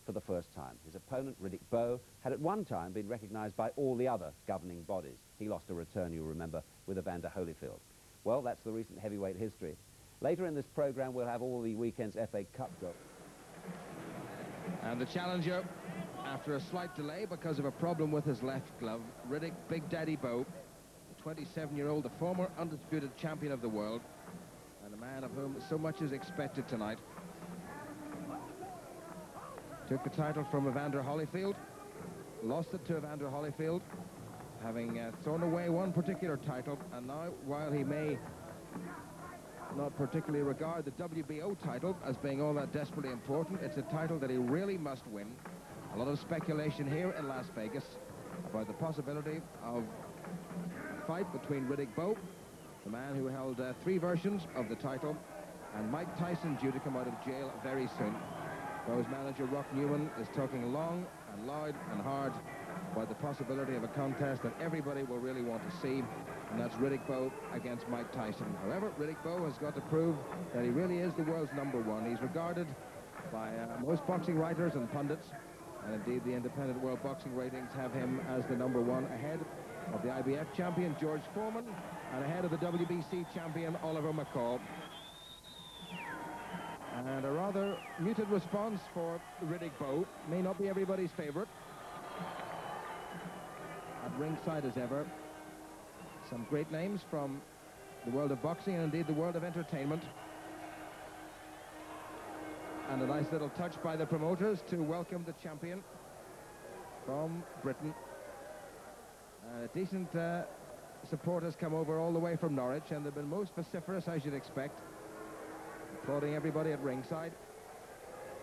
for the first time. His opponent, Riddick Bowe, had at one time been recognized by all the other governing bodies. He lost a return, you'll remember, with Evander Holyfield. Well, that's the recent heavyweight history. Later in this program, we'll have all the weekend's FA Cup goals. And the challenger, after a slight delay because of a problem with his left glove, Riddick Big Daddy Bowe, the 27-year-old, the former undisputed champion of the world, and a man of whom so much is expected tonight. Took the title from Evander Holyfield, lost it to Evander Holyfield, having thrown away one particular title, and now, while he may not particularly regard the WBO title as being all that desperately important, it's a title that he really must win. A lot of speculation here in Las Vegas about the possibility of a fight between Riddick Bowe, the man who held 3 versions of the title, and Mike Tyson, due to come out of jail very soon. Bowe's manager, Rock Newman, is talking long and loud and hard about the possibility of a contest that everybody will really want to see, and that's Riddick Bowe against Mike Tyson. However, Riddick Bowe has got to prove that he really is the world's #1. He's regarded by most boxing writers and pundits, and indeed the independent world boxing ratings have him as the #1, ahead of the IBF champion George Foreman and ahead of the WBC champion Oliver McCall. And a rather muted response for Riddick Bowe. May not be everybody's favorite. At ringside as ever, some great names from the world of boxing and indeed the world of entertainment. And a nice little touch by the promoters to welcome the champion from Britain. Decent support has come over all the way from Norwich, and they've been most vociferous, as you'd expect, applauding everybody at ringside.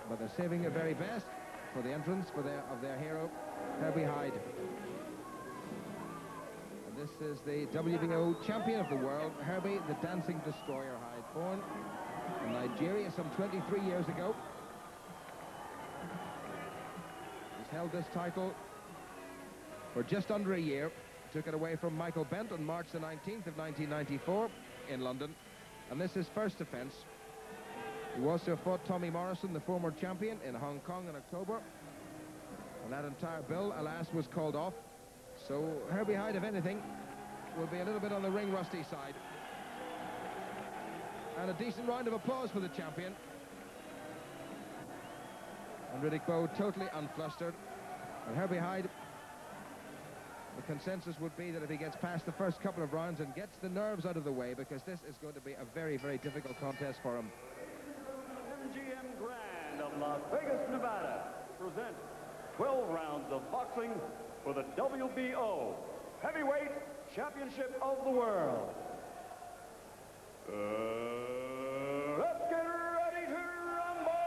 But they're saving their very best for the entrance of their hero, Herbie Hyde. And this is the WBO champion of the world, Herbie the Dancing Destroyer Hyde, born in Nigeria some 23 years ago. He's held this title for just under a year. Took it away from Michael Bent on March the 19th of 1994 in London. And this is his first defense. He also fought Tommy Morrison, the former champion, in Hong Kong in October. And that entire bill, alas, was called off. So Herbie Hyde, if anything, will be a little bit on the ring rusty side. And a decent round of applause for the champion. And Riddick Bowe totally unflustered. And Herbie Hyde, the consensus would be that if he gets past the first couple of rounds and gets the nerves out of the way, because this is going to be a very, very difficult contest for him. MGM Grand of Las Vegas, Nevada presents 12 rounds of boxing for the WBO Heavyweight Championship of the World. Let's get ready to rumble!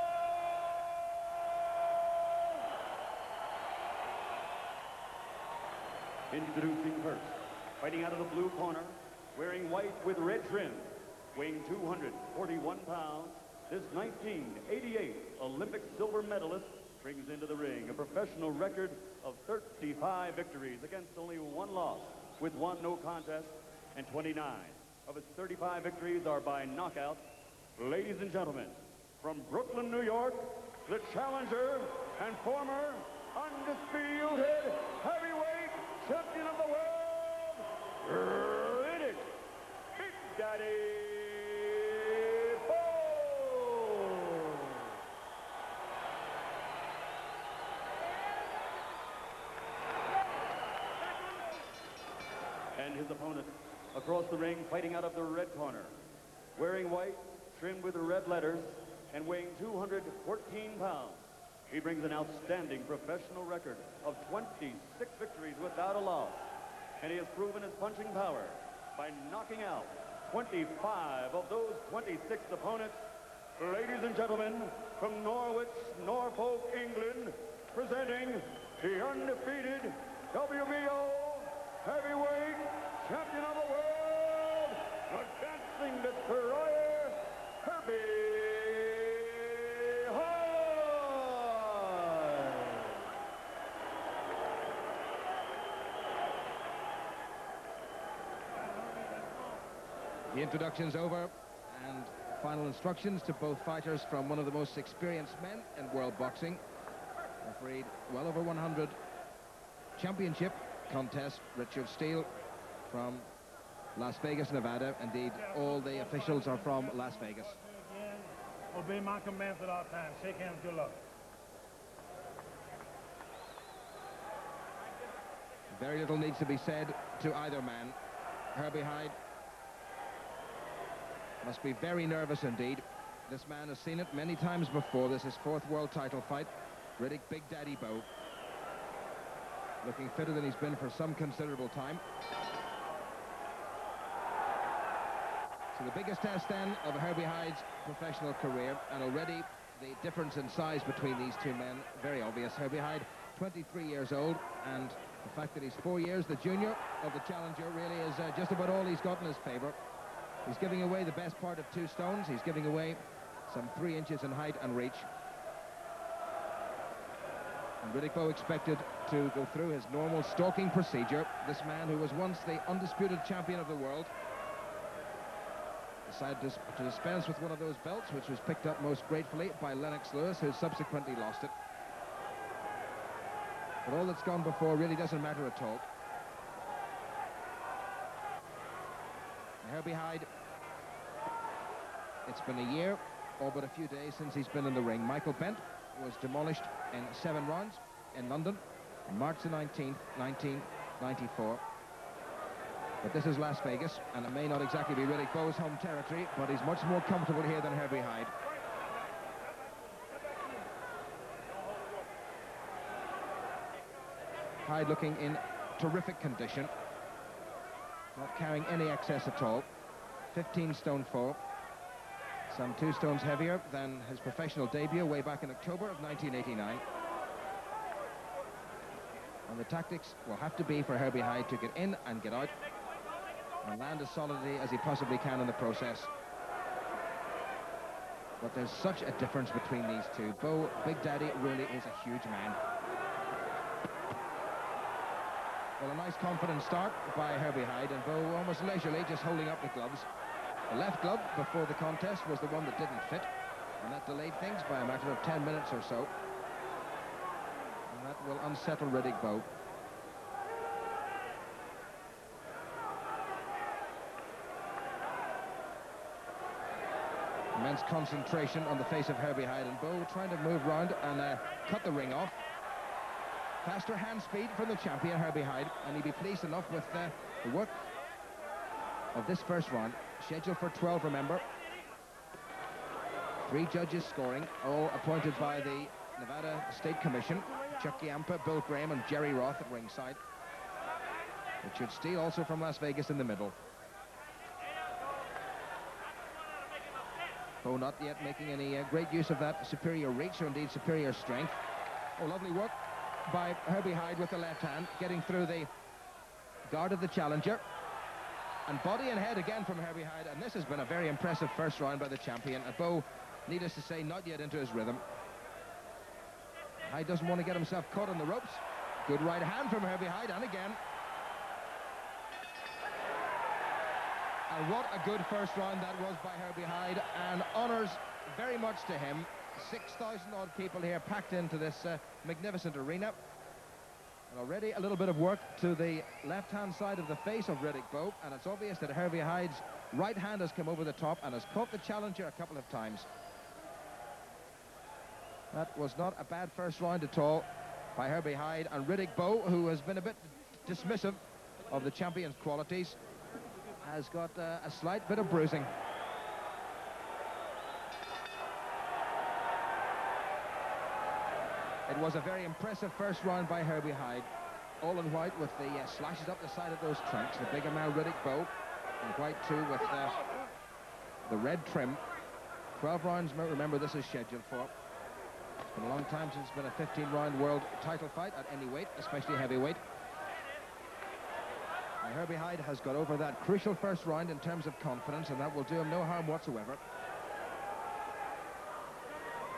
Introducing first, fighting out of the blue corner, wearing white with red trim, weighing 241 pounds, this 1988 Olympic silver medalist brings into the ring a professional record of 35 victories against only 1 loss, with 1 no contest, and 29 of his 35 victories are by knockout. Ladies and gentlemen, from Brooklyn, New York, the challenger and former undisputed heavyweight champion of the world, Riddick Big Daddy Bowe. And his opponent across the ring, fighting out of the red corner, wearing white, trimmed with red letters, and weighing 214 pounds. He brings an outstanding professional record of 26 victories without a loss, and he has proven his punching power by knocking out 25 of those 26 opponents. Ladies and gentlemen, from Norwich, Norfolk, England, presenting the undefeated WBO Heavyweight Champion of the World, the Dancing Destroyer, Herbie Hyde. The introduction's over, and final instructions to both fighters from one of the most experienced men in world boxing. Refereed well over 100 championship contests. Richard Steele from Las Vegas, Nevada. Indeed, all the officials are from Las Vegas. Obey my commands at all times. Shake hands, good luck. Very little needs to be said to either man. Herbie Hyde must be very nervous indeed. This man has seen it many times before. This is his 4th world title fight. Riddick Big Daddy Bowe, looking fitter than he's been for some considerable time. So the biggest test then of Herbie Hyde's professional career, and already the difference in size between these two men very obvious. Herbie Hyde, 23 years old, and the fact that he's 4 years the junior of the challenger really is just about all he's got in his favor. He's giving away the best part of 2 stones. He's giving away some 3 inches in height and reach. And Riddick Bowe expected to go through his normal stalking procedure. This man, who was once the undisputed champion of the world, decided to dispense with one of those belts, which was picked up most gratefully by Lennox Lewis, who subsequently lost it. But all that's gone before really doesn't matter at all. Herbie Hyde, it's been a year, all but a few days since he's been in the ring. Michael Bent was demolished in 7 rounds in London on March the 19th, 1994. But this is Las Vegas, and it may not exactly be Riddick Bowe's home territory, but he's much more comfortable here than Herbie Hyde. Hyde looking in terrific condition, not carrying any excess at all. 15 stone 4, some 2 stones heavier than his professional debut way back in October of 1989. And the tactics will have to be for Herbie Hyde to get in and get out and land as solidly as he possibly can in the process. But there's such a difference between these two. Bowe, Big Daddy, really is a huge man. Well, a nice confident start by Herbie Hyde, and Bowe almost leisurely just holding up the gloves. The left glove before the contest was the one that didn't fit, and that delayed things by a matter of 10 minutes or so. And that will unsettle Riddick Bowe. Immense concentration on the face of Herbie Hyde, and Bowe trying to move round and cut the ring off. Faster hand speed from the champion, Herbie Hyde, and he'd be pleased enough with the work of this first round. Scheduled for 12, remember. 3 judges scoring, all appointed by the Nevada State Commission. Chuck Yampa, Bill Graham, and Jerry Roth at ringside. Richard Steele also from Las Vegas in the middle. Bowe not yet making any great use of that superior reach, or indeed superior strength. Oh, lovely work by Herbie Hyde with the left hand, getting through the guard of the challenger. And body and head again from Herbie Hyde, and this has been a very impressive first round by the champion. And Bowe, needless to say, not yet into his rhythm. Hyde doesn't want to get himself caught on the ropes. Good right hand from Herbie Hyde, and again. And what a good first round that was by Herbie Hyde, and honours very much to him. 6,000 odd people here packed into this magnificent arena. And already a little bit of work to the left-hand side of the face of Riddick Bowe, and it's obvious that Herbie Hyde's right hand has come over the top and has caught the challenger a couple of times. That was not a bad first round at all by Herbie Hyde, and Riddick Bowe, who has been a bit dismissive of the champion's qualities, has got a slight bit of bruising. It was a very impressive first round by Herbie Hyde, all in white with the slashes up the side of those trunks. The bigger man Riddick Bowe in white too with the red trim. 12 rounds, remember this is scheduled for. It's been a long time since it's been a 15-round world title fight at any weight, especially heavyweight. Now, Herbie Hyde has got over that crucial first round in terms of confidence, and that will do him no harm whatsoever.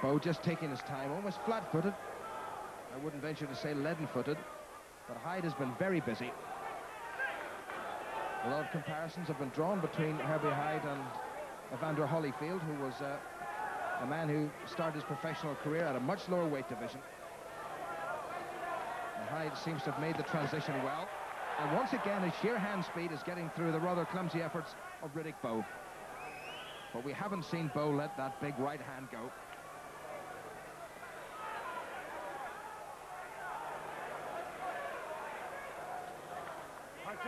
Bowe just taking his time, almost flat-footed. I wouldn't venture to say leaden-footed, but Hyde has been very busy. A lot of comparisons have been drawn between Herbie Hyde and Evander Holyfield, who was a man who started his professional career at a much lower weight division. Hyde seems to have made the transition well. And once again, his sheer hand speed is getting through the rather clumsy efforts of Riddick Bowe. But we haven't seen Bowe let that big right hand go.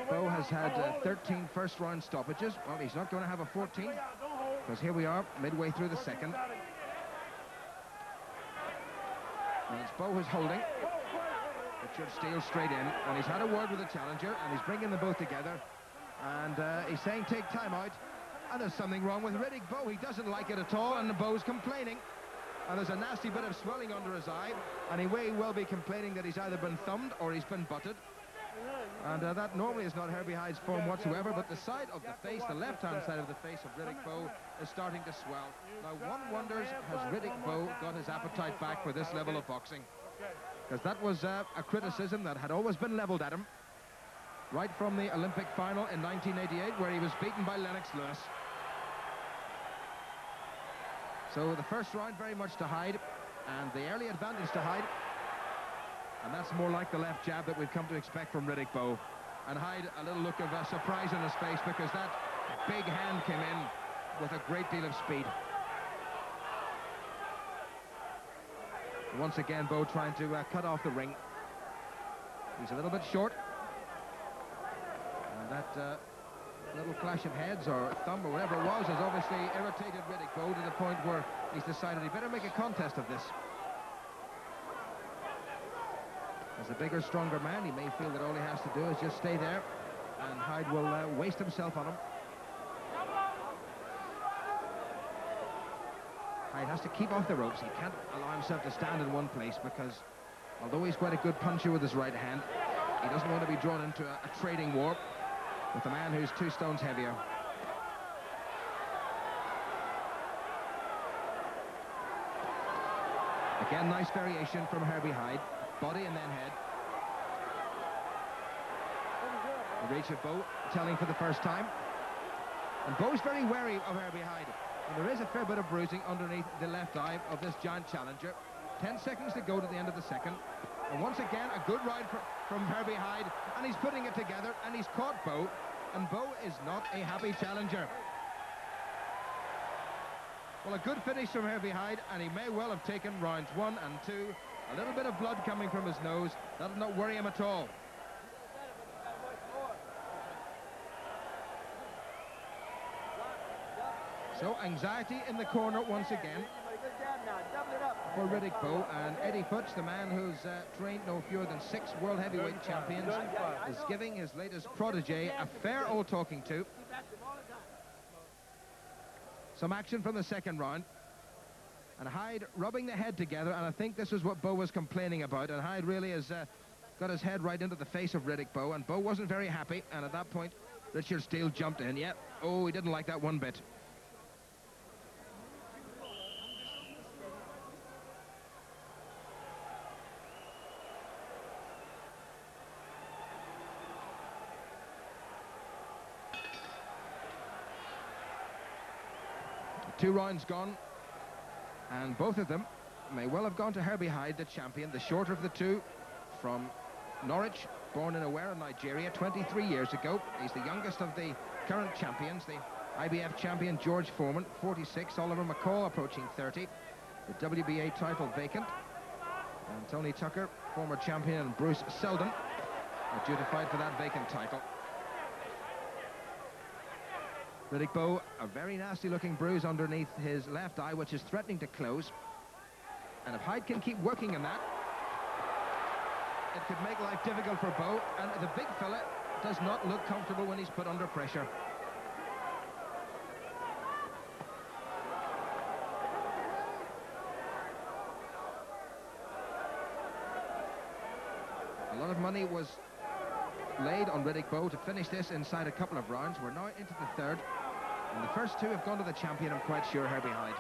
Bowe has had 13 first-round stoppages. Well, he's not going to have a 14th, because here we are, midway through the second. And it's Bowe who's holding. Richard Steele straight in, and he's had a word with the challenger, and he's bringing them both together. And he's saying, take time out. And there's something wrong with Riddick Bowe. He doesn't like it at all, and Bowe's complaining. And there's a nasty bit of swelling under his eye, and he may well be complaining that he's either been thumbed or he's been butted. And that normally is not Herbie Hyde's form whatsoever, but the side of the face, the left-hand side of the face of Riddick Bowe is starting to swell. Now, one wonders, has Riddick Bowe got his appetite back for this level of boxing? Because that was a criticism that had always been levelled at him, right from the Olympic final in 1988, where he was beaten by Lennox Lewis. So the first round very much to Hyde, and the early advantage to Hyde. And that's more like the left jab that we've come to expect from Riddick Bowe. And Hyde, a little look of surprise on his face, because that big hand came in with a great deal of speed. Once again, Bowe trying to cut off the ring. He's a little bit short. And that little clash of heads or thumb or whatever it was has obviously irritated Riddick Bowe to the point where he's decided he better make a contest of this. As a bigger, stronger man, he may feel that all he has to do is just stay there, and Hyde will waste himself on him. Hyde has to keep off the ropes. He can't allow himself to stand in one place, because although he's quite a good puncher with his right hand, he doesn't want to be drawn into a trading war with a man who's 2 stones heavier. Again, nice variation from Herbie Hyde. Body and then head. The reach of Bowe telling for the first time. And Bowe's very wary of Herbie Hyde. And there is a fair bit of bruising underneath the left eye of this giant challenger. 10 seconds to go to the end of the second. And once again, a good ride from Herbie Hyde. And he's putting it together, and he's caught Bowe. And Bowe is not a happy challenger. Well, a good finish from Herbie Hyde, and he may well have taken rounds 1 and 2. A little bit of blood coming from his nose. That'll not worry him at all. So anxiety in the corner once again for Riddick Bowe, and Eddie Futch, the man who's trained no fewer than 6 world heavyweight champions, is giving his latest protege a fair old talking to. Some action from the second round. And Hyde rubbing the head together, and I think this is what Bowe was complaining about, and Hyde really has got his head right into the face of Riddick Bowe, and Bowe wasn't very happy, and at that point Richard Steele jumped in. Yeah, oh, he didn't like that one bit. Two rounds gone, and both of them may well have gone to Herbie Hyde, the champion, the shorter of the two, from Norwich, born in Owerri, Nigeria, 23 years ago. He's the youngest of the current champions. The IBF champion George Foreman, 46, Oliver McCall approaching 30, the WBA title vacant, and Tony Tucker, former champion, and Bruce Selden are due to fight for that vacant title. Riddick Bowe, a very nasty looking bruise underneath his left eye, which is threatening to close. And if Hyde can keep working on that, it could make life difficult for Bowe. And the big fella does not look comfortable when he's put under pressure. A lot of money was laid on Riddick Bowe to finish this inside a couple of rounds. We're now into the third, and the first two have gone to the champion, I'm quite sure, Herbie Hyde.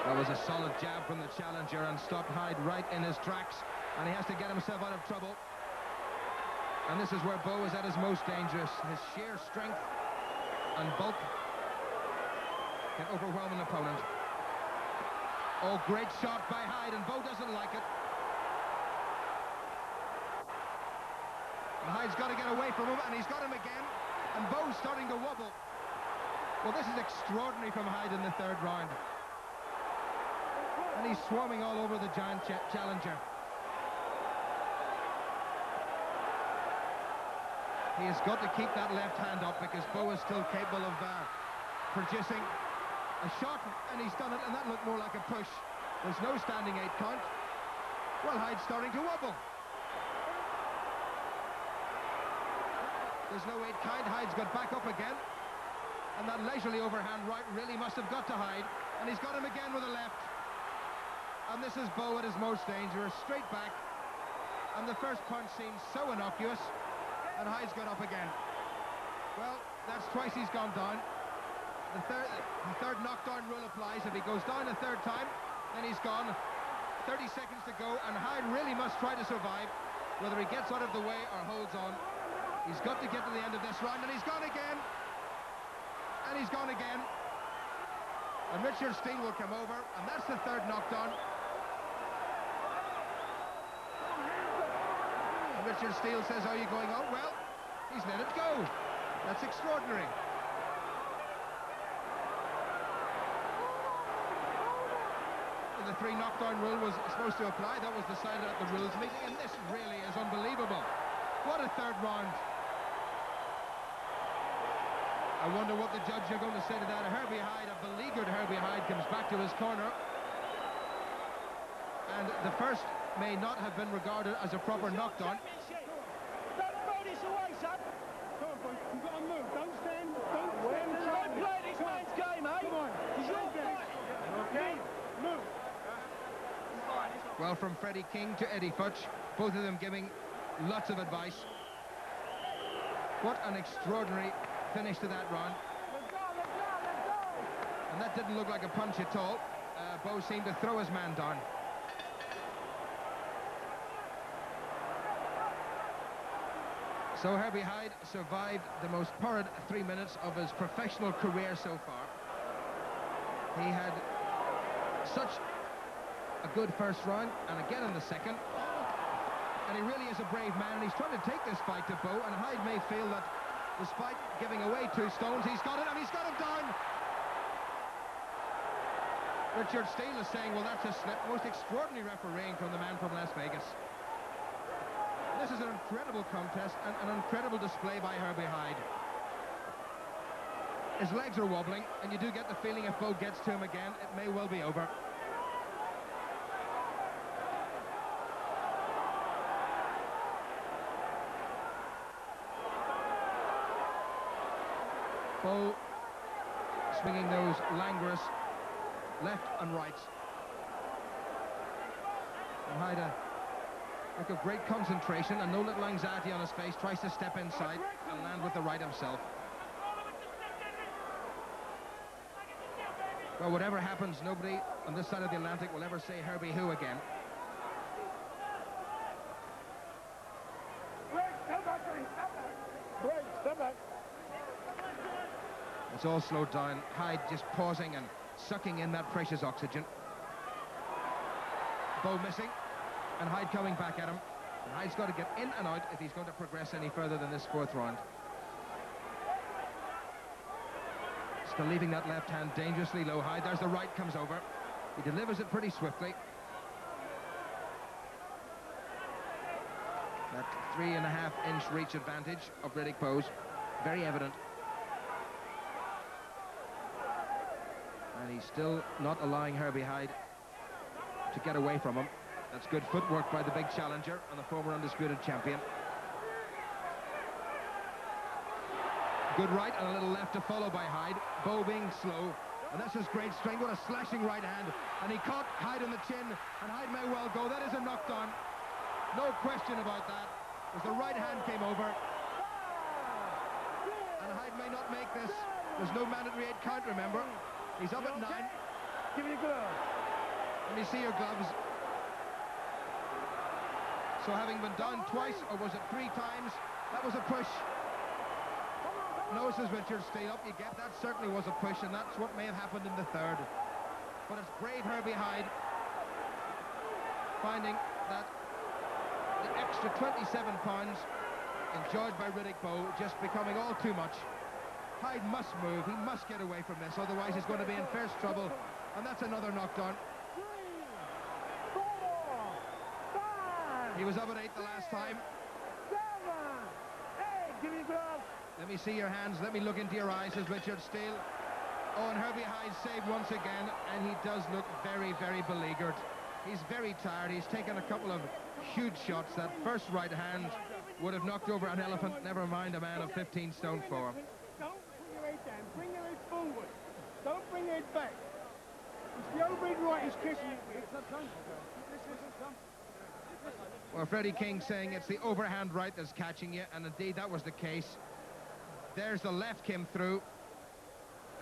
That was a solid jab from the challenger and stopped Hyde right in his tracks, and he has to get himself out of trouble. And this is where Bowe is at his most dangerous. His sheer strength and bulk can overwhelm an opponent. Oh, great shot by Hyde, and Bowe doesn't like it. And Hyde's got to get away from him, and he's got him again. And Bowe's starting to wobble. Well, this is extraordinary from Hyde in the third round. And he's swarming all over the giant challenger. He has got to keep that left hand up because Bowe is still capable of producing a shot, and he's done it, and that looked more like a push. There's no standing 8 count. Well, Hyde's starting to wobble. There's no 8 count. Hyde's got back up again. And that leisurely overhand right really must have got to Hyde. And he's got him again with a left. And this is Bowe at his most dangerous. Straight back. And the first punch seems so innocuous. And Hyde's got up again. Well, that's twice he's gone down. The third knockdown rule applies. If he goes down a third time, then he's gone. 30 seconds to go, and Hyde really must try to survive, whether he gets out of the way or holds on. He's got to get to the end of this round, and he's gone again. And he's gone again. And Richard Steele will come over, and that's the third knockdown. And Richard Steele says, "How are you going on?" Well, he's let it go. That's extraordinary. The 3 knockdown rule was supposed to apply. That was decided at the rules meeting, and this really is unbelievable. What a third round. I wonder what the judge are going to say to that. Herbie Hyde, a beleaguered Herbie Hyde, comes back to his corner. And the first may not have been regarded as a proper knockdown. Don't throw this away, son. Come on, boy. You've got to move. Don't stand. Don't play this man's game, eh? Come on. It's your fight. Okay? Move. Well, from Freddie King to Eddie Futch, both of them giving lots of advice. What an extraordinary finish to that round. Let's go, let's go, let's go. And that didn't look like a punch at all. Bowe seemed to throw his man down. So Herbie Hyde survived the most torrid 3 minutes of his professional career so far. He had such a good first round, and again in the second. And he really is a brave man, and he's trying to take this fight to Bowe, and Hyde may feel that despite giving away 2 stones, he's got it, and he's got him down. Richard Steele is saying, well, that's a slip. Most extraordinary refereeing from the man from Las Vegas. This is an incredible contest, and an incredible display by Herbie Hyde. His legs are wobbling, and you do get the feeling if Bowe gets to him again, it may well be over. Bowe swinging those languorous left and rights. And Hyde, a look of great concentration and no little anxiety on his face, tries to step inside and land with the right himself. Well, whatever happens, nobody on this side of the Atlantic will ever say Herbie who again. Step back. It's all slowed down. Hyde just pausing and sucking in that precious oxygen. Bowe missing, and Hyde coming back at him. And Hyde's got to get in and out if he's going to progress any further than this 4th round. Still leaving that left hand dangerously low. Hyde, there's the right, comes over. He delivers it pretty swiftly. That 3.5-inch reach advantage of Riddick Bowe's very evident. And he's still not allowing Herbie Hyde to get away from him. That's good footwork by the big challenger and the former undisputed champion. Good right and a little left to follow by Hyde. Bowe being slow. And that's his great strength. What a slashing right hand. And he caught Hyde in the chin. And Hyde may well go. That is a knockdown. No question about that. As the right hand came over. And Hyde may not make this. There's no mandatory 8 count, remember. He's up at 9. Give me your glove. Let me see your gloves. So having been down twice, or was it 3 times, that was a push. No, says Richard Steele, up you get. That certainly was a push, and that's what may have happened in the third. But it's brave Herbie Hyde finding that the extra 27 pounds enjoyed by Riddick Bowe just becoming all too much. Hyde must move, he must get away from this, otherwise he's going to be in fierce trouble. And that's another knockdown. 3, 4, 5, He was up at 8 the last time. 7, 8. Give me gloves. Let me see your hands, let me look into your eyes, says Richard Steele. Oh, and Herbie Hyde saved once again, and he does look very, very beleaguered. He's very tired, he's taken a couple of huge shots. That first right hand would have knocked over an elephant, never mind a man of 15 stone 4. Don't put your head down, bring your head forward. Don't bring your head back. It's the old big right is kissing you. Well, Freddie King saying it's the overhand right that's catching you, and indeed that was the case. There's the left came through,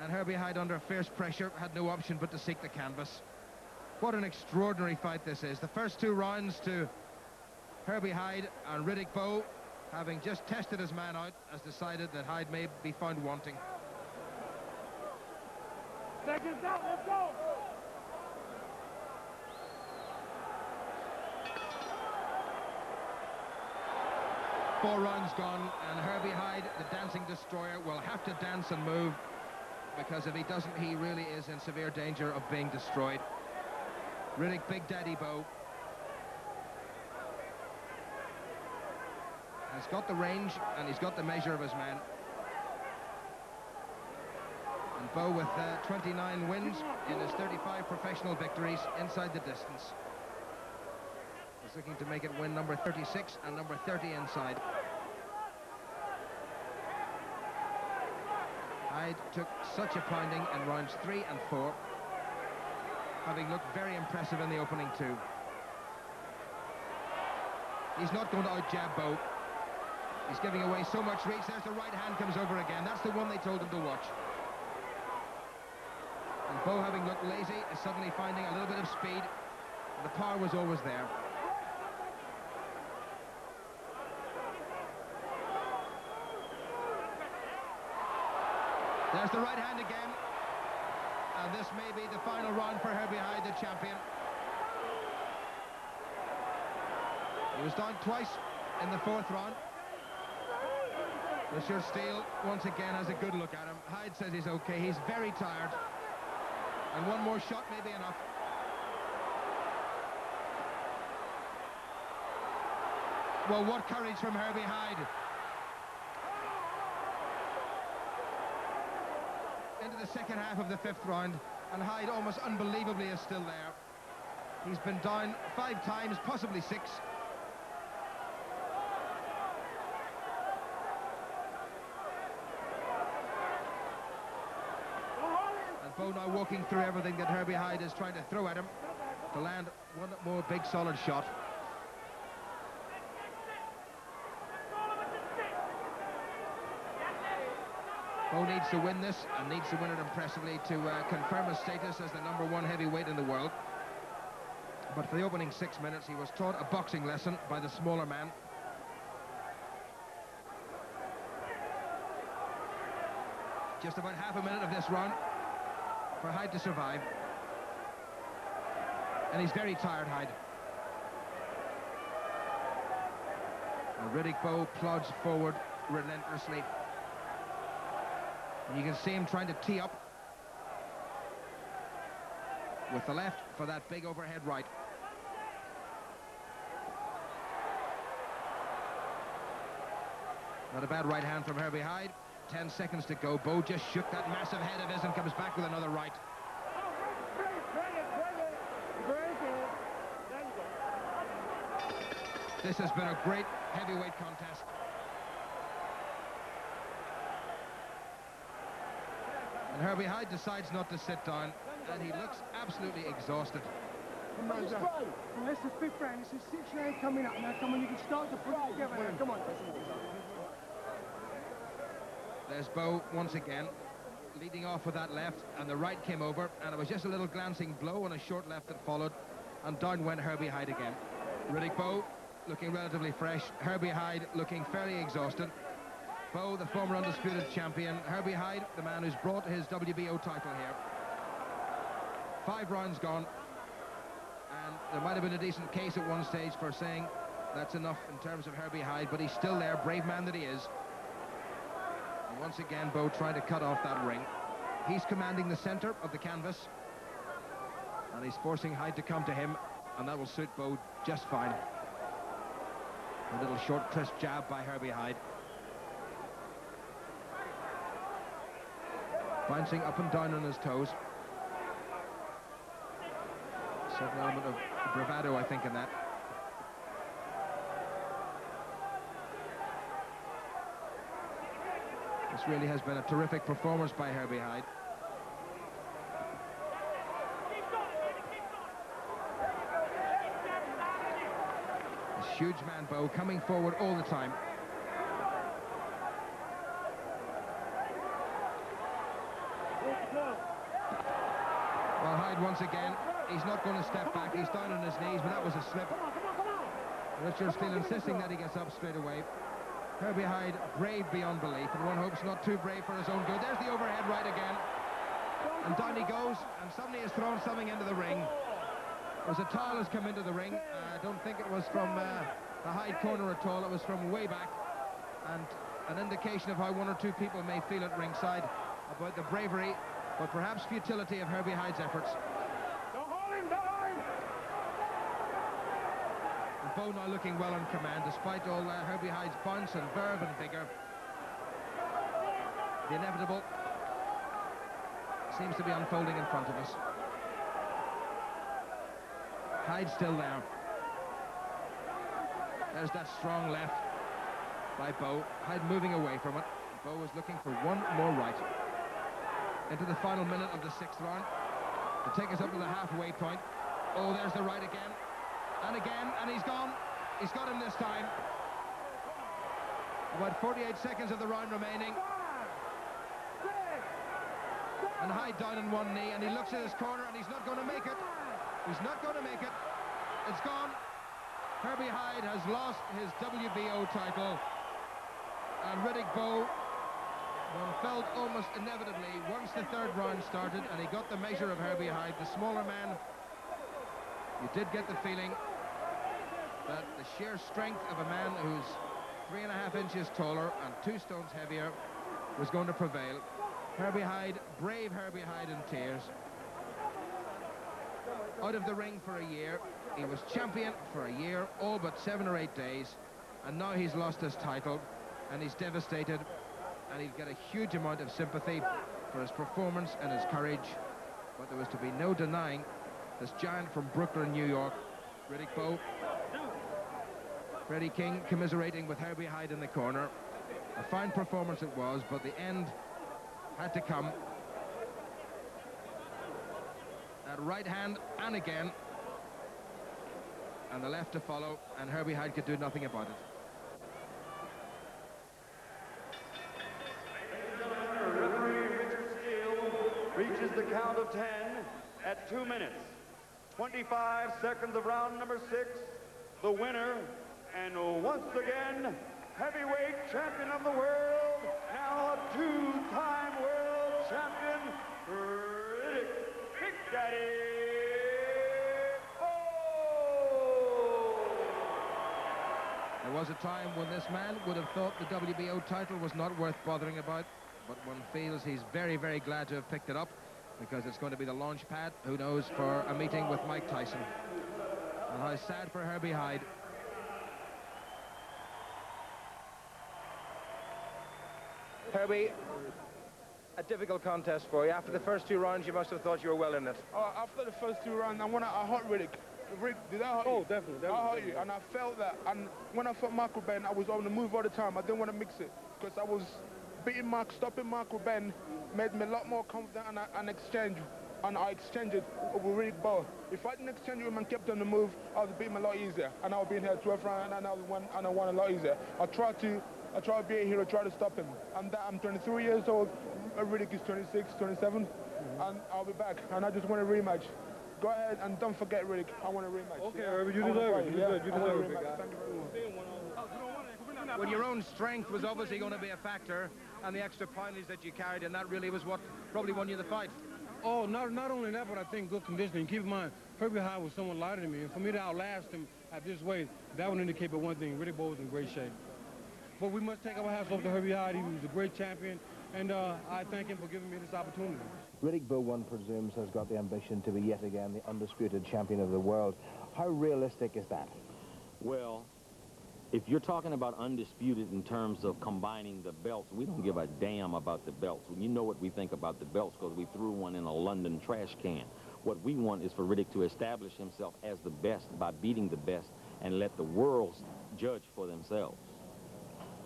and Herbie Hyde under fierce pressure had no option but to seek the canvas. What an extraordinary fight this is. The first 2 rounds to Herbie Hyde, and Riddick Bowe, having just tested his man out, has decided that Hyde may be found wanting. Seconds out, let's go! Four rounds gone, and Herbie Hyde, the dancing destroyer, will have to dance and move, because if he doesn't, he really is in severe danger of being destroyed. Riddick Big Daddy Bowe has got the range, and he's got the measure of his man. And Bowe with 29 wins in his 35 professional victories inside the distance. He's looking to make it win number 36 and number 30 inside. Hyde took such a pounding in rounds 3 and 4, having looked very impressive in the opening 2. He's not going to out-jab Bowe. He's giving away so much reach. There's the right hand comes over again. That's the one they told him to watch. And Bowe, having looked lazy, is suddenly finding a little bit of speed. The power was always there. There's the right hand again. And this may be the final round for Herbie Hyde, the champion. He was down twice in the 4th round. Richard Steele once again has a good look at him. Hyde says he's okay. He's very tired. And one more shot may be enough. Well, what courage from Herbie Hyde. Into the second half of the 5th round, and Hyde almost unbelievably is still there. He's been down 5 times, possibly 6. And Bowe now walking through everything that Herbie Hyde is trying to throw at him to land one more big solid shot. Bowe needs to win this, and needs to win it impressively to confirm his status as the #1 heavyweight in the world. But for the opening 6 minutes, he was taught a boxing lesson by the smaller man. Just about half a minute of this round for Hyde to survive. And he's very tired, Hyde. And Riddick Bowe plods forward relentlessly. And you can see him trying to tee up with the left for that big overhead right. Not a bad right hand from Herbie Hyde. 10 seconds to go. Bowe just shook that massive head of his and comes back with another right. This has been a great heavyweight contest. And Herbie Hyde decides not to sit down, and he looks absolutely exhausted. Well, that's the 5th round. It's a 6th round coming up. Now, come on, you can start to put it together now. Come on. There's Bowe once again, leading off with that left, and the right came over, and it was just a little glancing blow and a short left that followed, and down went Herbie Hyde again. Riddick Bowe looking relatively fresh, Herbie Hyde looking fairly exhausted. Bowe, the former undisputed champion, Herbie Hyde, the man who's brought his WBO title here. 5 rounds gone, and there might have been a decent case at one stage for saying that's enough in terms of Herbie Hyde, but he's still there, brave man that he is. And once again, Bowe trying to cut off that ring. He's commanding the center of the canvas, and he's forcing Hyde to come to him, and that will suit Bowe just fine. A little short, crisp jab by Herbie Hyde. Bouncing up and down on his toes. A certain element of bravado, I think, in that. This really has been a terrific performance by Herbie Hyde. This huge man Bowe coming forward all the time. Well, Hyde once again, he's not going to step back. He's down on his knees, but that was a slip. Richard still insisting that he gets up straight away. Herbie Hyde, brave beyond belief, and one hopes not too brave for his own good. There's the overhead right again. And down he goes, and suddenly he's thrown something into the ring. There's a towel has come into the ring. I don't think it was from the Hyde corner at all. It was from way back. And an indication of how one or two people may feel at ringside about the bravery, but perhaps futility of Herbie Hyde's efforts. And Bowe now looking well in command, despite all Herbie Hyde's bounce and verve and vigour. The inevitable seems to be unfolding in front of us. Hyde still there. There's that strong left by Bowe. Hyde moving away from it. Bowe is looking for one more right. Into the final minute of the 6th round to take us up to the halfway point. Oh, there's the right again. And again, and he's gone. He's got him this time. About 48 seconds of the round remaining. And Hyde down on one knee, and he looks at his corner, and he's not going to make it. He's not going to make it. It's gone. Herbie Hyde has lost his WBO title. And Riddick Bowe, one felt almost inevitably once the 3rd round started, and he got the measure of Herbie Hyde, the smaller man. You did get the feeling that the sheer strength of a man who's 3.5 inches taller and 2 stones heavier was going to prevail. Herbie Hyde, brave Herbie Hyde in tears. Out of the ring for a year. He was champion for a year, all but 7 or 8 days. And now he's lost his title, and he's devastated. And he'll get a huge amount of sympathy for his performance and his courage. But there was to be no denying this giant from Brooklyn, New York, Riddick Bowe. Freddie King commiserating with Herbie Hyde in the corner. A fine performance it was, but the end had to come. That right hand, and again. And the left to follow, and Herbie Hyde could do nothing about it. Referee Richard Steele reaches the count of 10 at 2 minutes. 25 seconds of round number 6. The winner, and once again, heavyweight champion of the world, now a 2-time world champion, Riddick Big Daddy Bowe. There was a time when this man would have thought the WBO title was not worth bothering about, but one feels he's very, very glad to have picked it up, because it's going to be the launch pad, who knows, for a meeting with Mike Tyson. And how sad for Herbie Hyde. Herbie, a difficult contest for you. After the first 2 rounds, you must have thought you were well in it. After the first 2 rounds, I hurt Riddick. Did I hurt you? Oh, definitely. I hurt you, and I felt that. And when I fought Michael Ben, I was on the move all the time. I didn't want to mix it, because I was stopping Michael Ben made me a lot more confident, and I exchanged it with Riddick Bowe. If I didn't exchange with him and kept on the move, I would beat him a lot easier, and I would be in here 12th round, and I won a lot easier. I tried to be a hero, try to stop him. I'm 23 years old. Riddick is 26, 27, and I'll be back. And I just want a rematch. Go ahead and don't forget Riddick. I want a rematch. Okay, Herbie, you deserve it. You deserve it, big guy. Thank you very much. Well, your own strength was obviously going to be a factor, and the extra penalties that you carried, and that really was what probably won you the fight. Oh, not only that, but I think good conditioning. Keep in mind, Herbie High was somewhat lighter than me, and for me to outlast him at this weight, that would indicate but one thing: Riddick Bowe was in great shape. But we must take our hats off to Herbie High. He was a great champion, and I thank him for giving me this opportunity. Riddick Bowe, one presumes, has got the ambition to be yet again the undisputed champion of the world. How realistic is that? Well, if you're talking about undisputed in terms of combining the belts, we don't give a damn about the belts. You know what we think about the belts because we threw one in a London trash can. What we want is for Riddick to establish himself as the best by beating the best and let the world judge for themselves.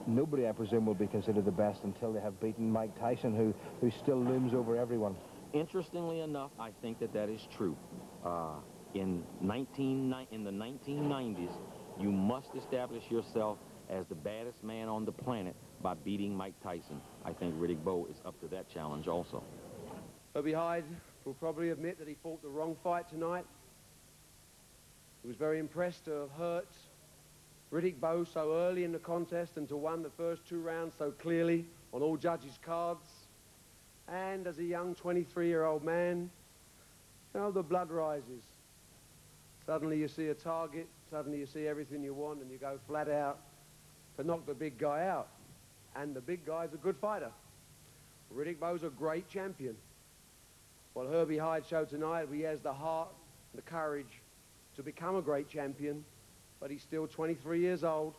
Nobody, I presume, will be considered the best until they have beaten Mike Tyson, who still looms over everyone. Interestingly enough, I think that is true. In the 1990s, you must establish yourself as the baddest man on the planet by beating Mike Tyson. I think Riddick Bowe is up to that challenge also. Herbie Hyde will probably admit that he fought the wrong fight tonight. He was very impressed to have hurt Riddick Bowe so early in the contest and to won the first 2 rounds so clearly on all judges' cards. And as a young 23-year-old man, you know, the blood rises. Suddenly you see a target, suddenly you see everything you want, and you go flat out to knock the big guy out. And the big guy's a good fighter. Riddick Bowe's a great champion. What Herbie Hyde showed tonight, he has the heart, the courage to become a great champion, but he's still 23 years old,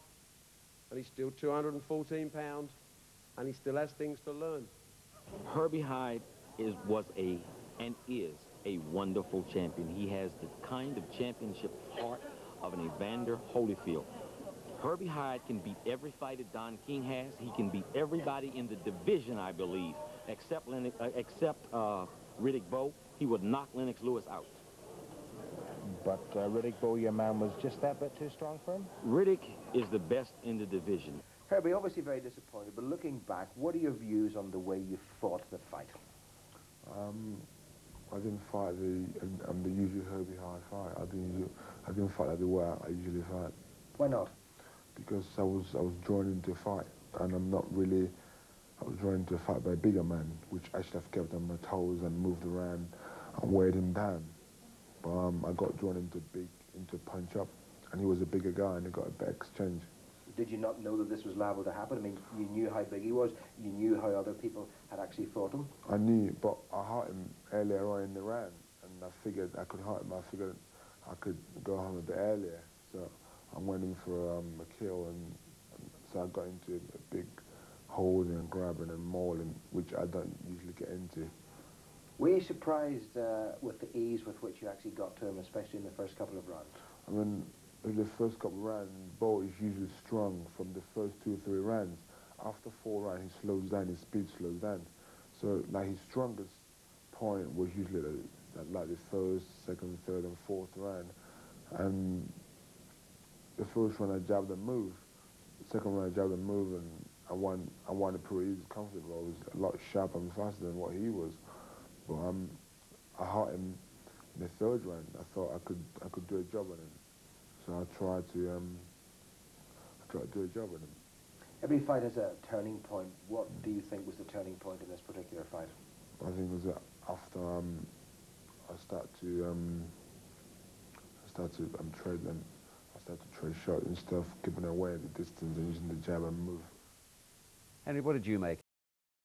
and he's still 214 pounds, and he still has things to learn. Herbie Hyde was and is a wonderful champion. He has the kind of championship heart of an Evander Holyfield. Herbie Hyde can beat every fighter Don King has. He can beat everybody in the division, I believe, except Riddick Bowe. He would knock Lennox Lewis out. But Riddick Bowe, your man, was just that bit too strong for him? Riddick is the best in the division. Herbie, obviously very disappointed, but looking back, what are your views on the way you fought the fight? I didn't fight the usual Herbie Hyde fight. I didn't fight like the way I usually fight. Why not? Because I was drawn into a fight, and I'm not really. I was drawn into a fight by a bigger man, which I should have kept on my toes and moved around and weighed him down. But I got drawn into punch up, and he was a bigger guy, and it got a better exchange. Did you not know that this was liable to happen? I mean, you knew how big he was, you knew how other people had actually fought him? I knew, but I hurt him earlier on in the round, and I figured I could hurt him. I figured I could go home a bit earlier, so I went in for a kill, and so I got into a big holding and grabbing and mauling, which I don't usually get into. Were you surprised with the ease with which you actually got to him, especially in the first couple of rounds? I mean, in the first couple of rounds, Bowe is usually strong from the first 2 or 3 rounds. After 4 rounds, he slows down, his speed slows down. So, like, his strongest point was usually like the first, second, third, and fourth round. And the first round, I jabbed and moved. The second round, I jabbed and moved, and I won it pretty easy, comfortable. I was a lot sharper and faster than what he was. But I hurt him in the third round. I thought I could do a job on him. So I tried to do a job with him. Every fight has a turning point. What do you think was the turning point in this particular fight? I think it was that after I started to trade shots and stuff, keeping away at the distance and using the jab and move. Henry, what did you make